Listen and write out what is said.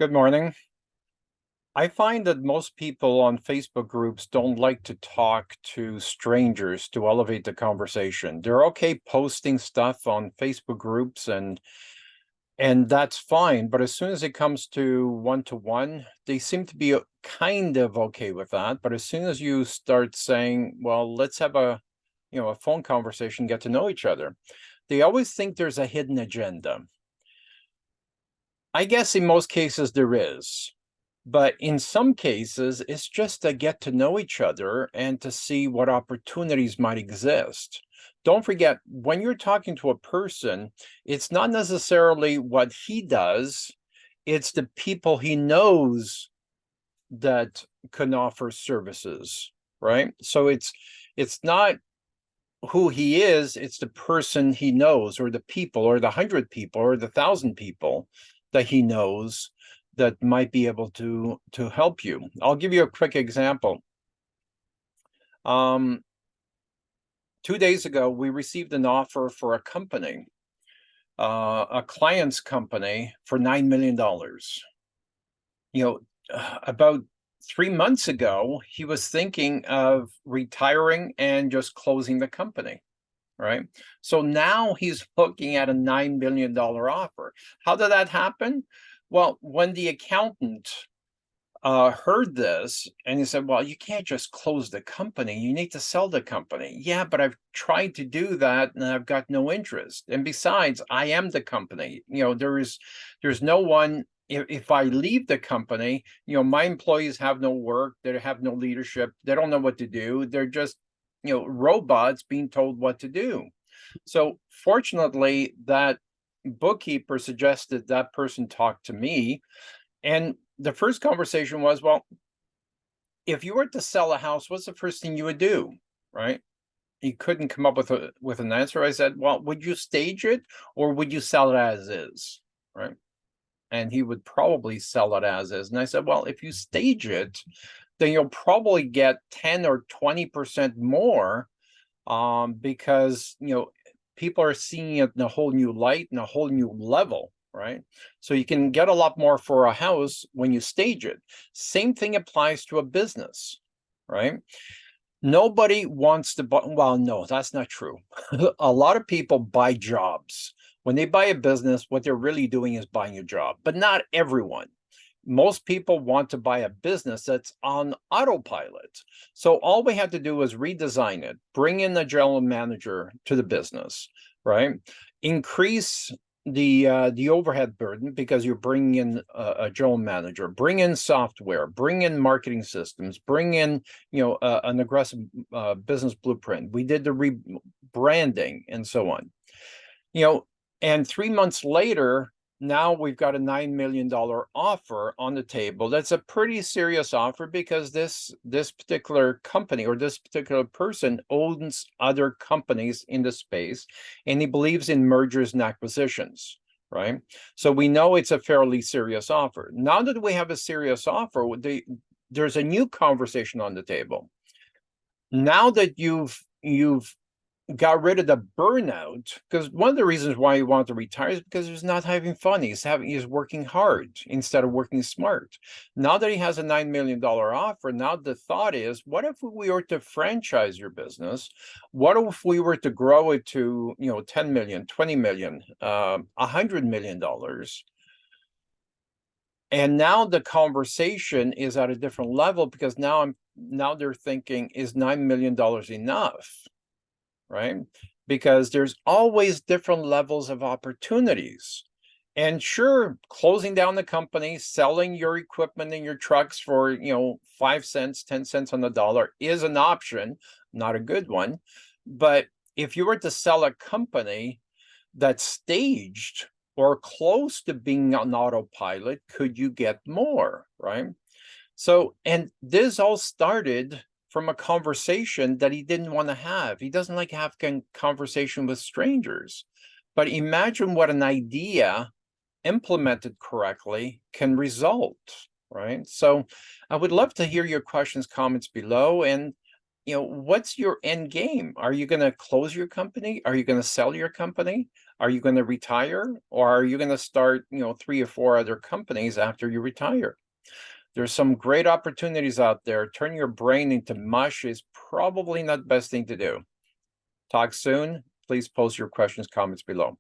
Good morning. I find that most people on Facebook groups don't like to talk to strangers to elevate the conversation. They're okay posting stuff on Facebook groups and that's fine, but as soon as it comes to one-to-one, they seem to be kind of okay with that. But as soon as you start saying, well, let's have a phone conversation, get to know each other, they always think there's a hidden agenda. I guess in most cases there is. But in some cases, it's just to get to know each other and to see what opportunities might exist. Don't forget, when you're talking to a person, it's not necessarily what he does, it's the people he knows that can offer services, right? So it's not who he is, it's the person he knows, or the people, or the 100 people, or the 1,000 people that he knows that might be able to help you. I'll give you a quick example. 2 days ago, we received an offer for a company, a client's company, for $9 million. You know, about 3 months ago, he was thinking of retiring and just closing the company. Right? So now he's looking at a $9 million offer. How did that happen? Well, when the accountant heard this and he said, well, you can't just close the company. You need to sell the company. Yeah, but I've tried to do that and I've got no interest. And besides, I am the company. There's no one. If I leave the company, my employees have no work, they have no leadership, they don't know what to do. They're just, robots being told what to do. So fortunately, that bookkeeper suggested that person talk to me. And the first conversation was, well, if you were to sell a house, what's the first thing you would do? Right? He couldn't come up with an answer. I said, well, would you stage it or would you sell it as is? Right? And he would probably sell it as is. And I said, well, if you stage it, then you'll probably get 10 or 20% more, because people are seeing it in a whole new light and a whole new level, right? So you can get a lot more for a house when you stage it. Same thing applies to a business, right? Nobody wants to buy, well, no, that's not true. A lot of people buy jobs. When they buy a business, what they're really doing is buying a job, but not everyone. Most people want to buy a business that's on autopilot. So all we had to do was redesign it, bring in the general manager to the business, right? Increase the overhead burden because you're bringing in a general manager, bring in software, bring in marketing systems, bring in an aggressive business blueprint. We did the rebranding and so on. And 3 months later, now we've got a $9 million offer on the table. That's a pretty serious offer because this particular company or this particular person owns other companies in the space, and he believes in mergers and acquisitions, right? So we know it's a fairly serious offer. Now that we have a serious offer, there's a new conversation on the table. Now that you've got rid of the burnout, because one of the reasons why he wanted to retire is because he's not having fun. He's working hard instead of working smart. Now that he has a $9 million offer, now the thought is, what if we were to franchise your business? What if we were to grow it to 10 million, 20 million, $100 million? And now the conversation is at a different level because now they're thinking, is $9 million enough? Right? Because there's always different levels of opportunities. And sure, closing down the company, selling your equipment and your trucks for, 5 cents, 10 cents on the dollar is an option, not a good one. But if you were to sell a company that's staged or close to being on autopilot, could you get more, right? So, and this all started from a conversation that he didn't want to have. He doesn't like having conversation with strangers. But imagine what an idea implemented correctly can result, right? So I would love to hear your questions, comments below. And, what's your end game? Are you going to close your company? Are you going to sell your company? Are you going to retire? Or are you going to start, 3 or 4 other companies after you retire? There's some great opportunities out there. Turning your brain into mush is probably not the best thing to do. Talk soon. Please post your questions, comments below.